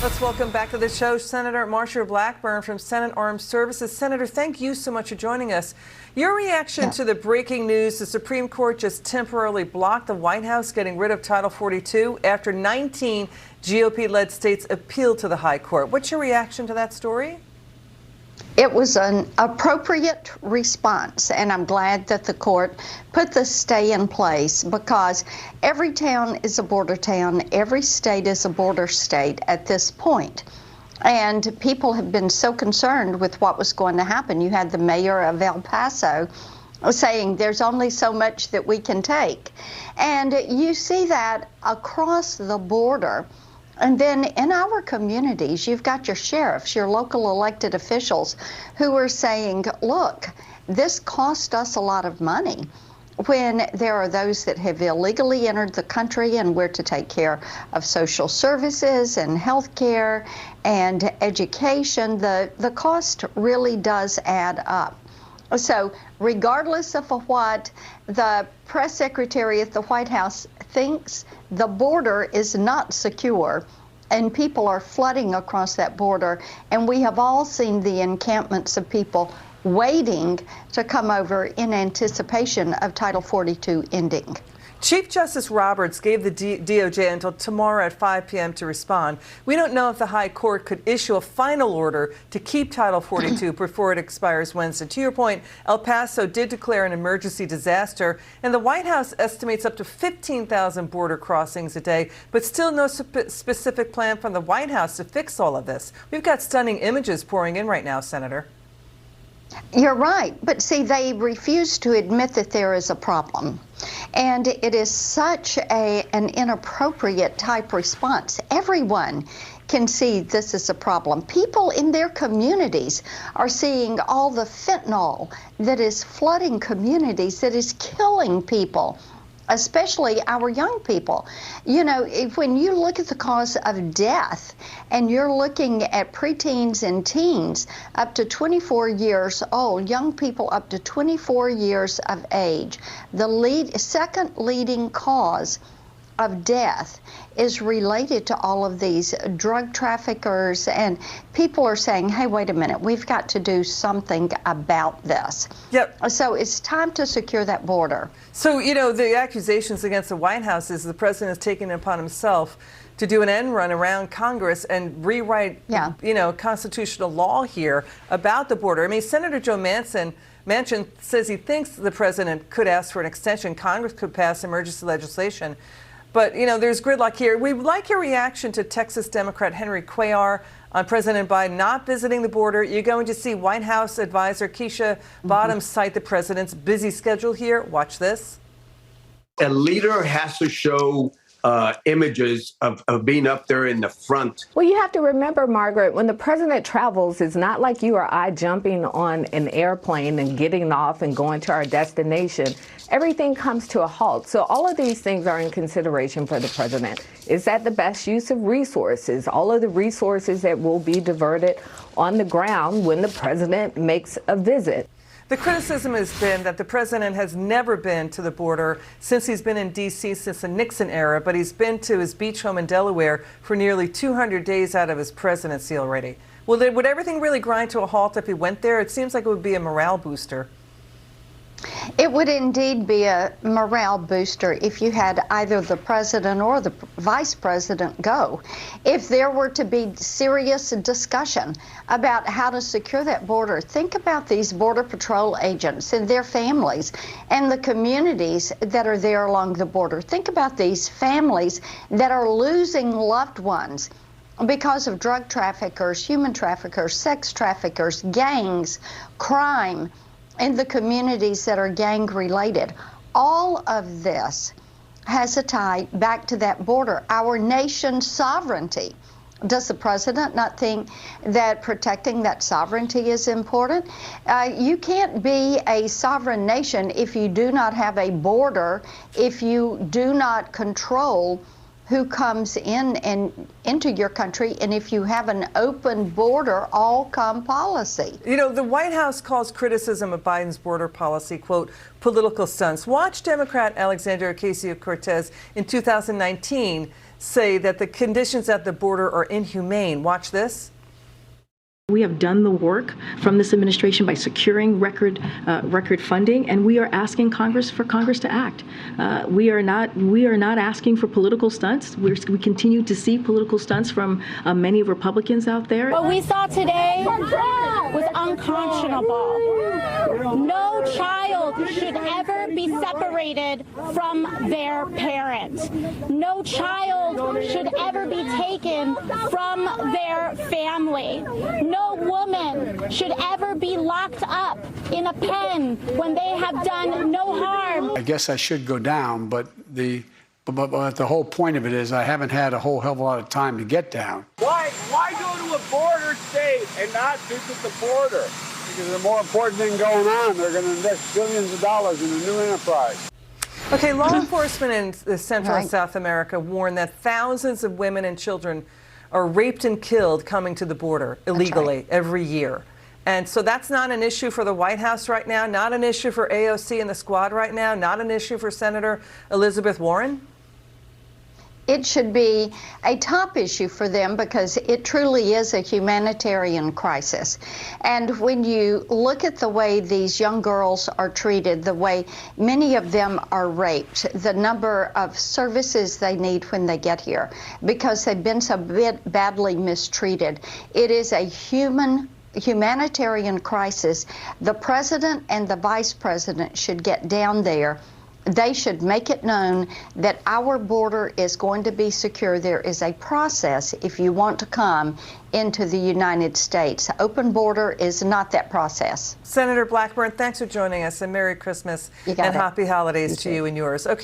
Let's welcome back to the show Senator Marsha Blackburn from Senate Armed Services. Senator, thank you so much for joining us. Your reaction to the breaking news: the Supreme Court just temporarily blocked the White House getting rid of Title 42 after 19 GOP-led states appealed to the High Court. What's your reaction to that story? It was an appropriate response, and I'm glad that the court put the stay in place, because every town is a border town, every state is a border state at this point. And people have been so concerned with what was going to happen. You had the mayor of El Paso saying there's only so much that we can take. And you see that across the border. And then in our communities, you've got your sheriffs, your local elected officials who are saying, look, this cost us a lot of money when there are those that have illegally entered the country, and we're to take care of social services and health care and education. The cost really does add up. So regardless of what the press secretary at the White House thinks, the border is not secure, and people are flooding across that border. And we have all seen the encampments of people waiting to come over in anticipation of Title 42 ending. Chief Justice Roberts gave the DOJ until tomorrow at 5 p.m. to respond. We don't know if the High Court could issue a final order to keep Title 42 before it expires Wednesday. To your point, El Paso did declare an emergency disaster, and the White House estimates up to 15,000 border crossings a day, but still no specific plan from the White House to fix all of this. We've got stunning images pouring in right now, Senator. You're right, but see, they refuse to admit that there is a problem. And it is such an inappropriate type response. Everyone can see this is a problem. People in their communities are seeing all the fentanyl that is flooding communities, that is killing people, especially our young people. You know, when you look at the cause of death and you're looking at preteens and teens up to 24 years old, young people up to 24 years of age, the second leading cause of death is related to all of these drug traffickers, and people are saying, hey, wait a minute, we've got to do something about this. Yep. So it's time to secure that border. So, you know, the accusations against the White House is the president is taking it upon himself to do an end run around Congress and rewrite, you know, constitutional law here about the border. I mean, Senator Joe Manchin says he thinks the president could ask for an extension. Congress could pass emergency legislation. But, you know, there's gridlock here. We'd like your reaction to Texas Democrat Henry Cuellar on President Biden not visiting the border. You're going to see White House advisor Keisha Bottoms cite the president's busy schedule here. Watch this. A leader has to show images of being up there in the front. Well, you have to remember, Margaret, when the president travels, it's not like you or I jumping on an airplane and getting off and going to our destination. Everything comes to a halt. So all of these things are in consideration for the president. Is that the best use of resources? All of the resources that will be diverted on the ground when the president makes a visit. The criticism has been that the president has never been to the border since he's been in D.C. since the Nixon era, but he's been to his beach home in Delaware for nearly 200 days out of his presidency already. Well, would everything really grind to a halt if he went there? It seems like it would be a morale booster. It would indeed be a morale booster if you had either the president or the vice president go. If there were to be serious discussion about how to secure that border, think about these Border Patrol agents and their families and the communities that are there along the border. Think about these families that are losing loved ones because of drug traffickers, human traffickers, sex traffickers, gangs, crime, in the communities that are gang related. All of this has a tie back to that border, our nation's sovereignty. Does the president not think that protecting that sovereignty is important? You can't be a sovereign nation if you do not have a border, if you do not control who comes in and into your country, and if you have an open border, all-come policy. You know, the White House calls criticism of Biden's border policy, quote, political stunts. Watch Democrat Alexandria Ocasio-Cortez in 2019 say that the conditions at the border are inhumane. Watch this. We have done the work from this administration by securing record funding, and we are asking Congress to act. We are not asking for political stunts. We continue to see political stunts from many Republicans out there. What we saw today was unconscionable. No child should ever be separated from their parent. No child should ever be taken from their family. No woman should ever be locked up in a pen when they have done no harm. I guess I should go down, but the whole point of it is I haven't had a whole hell of a lot of time to get down. Why go to a border state and not visit the border? Because there's a more important thing going on. They're going to invest billions of dollars in a new enterprise. Okay, law enforcement in Central and South America warn that thousands of women and children are raped and killed coming to the border illegally every year. And so that's not an issue for the White House right now, not an issue for AOC and the squad right now, not an issue for Senator Elizabeth Warren? It should be a top issue for them because it truly is a humanitarian crisis. And when you look at the way these young girls are treated, the way many of them are raped, the number of services they need when they get here, because they've been so badly mistreated, it is a humanitarian crisis. The president and the vice president should get down there. They should make it known that our border is going to be secure. There is a process if you want to come into the United States. Open border is not that process. Senator Blackburn, thanks for joining us, and Merry Christmas and Happy Holidays to you and yours. Okay.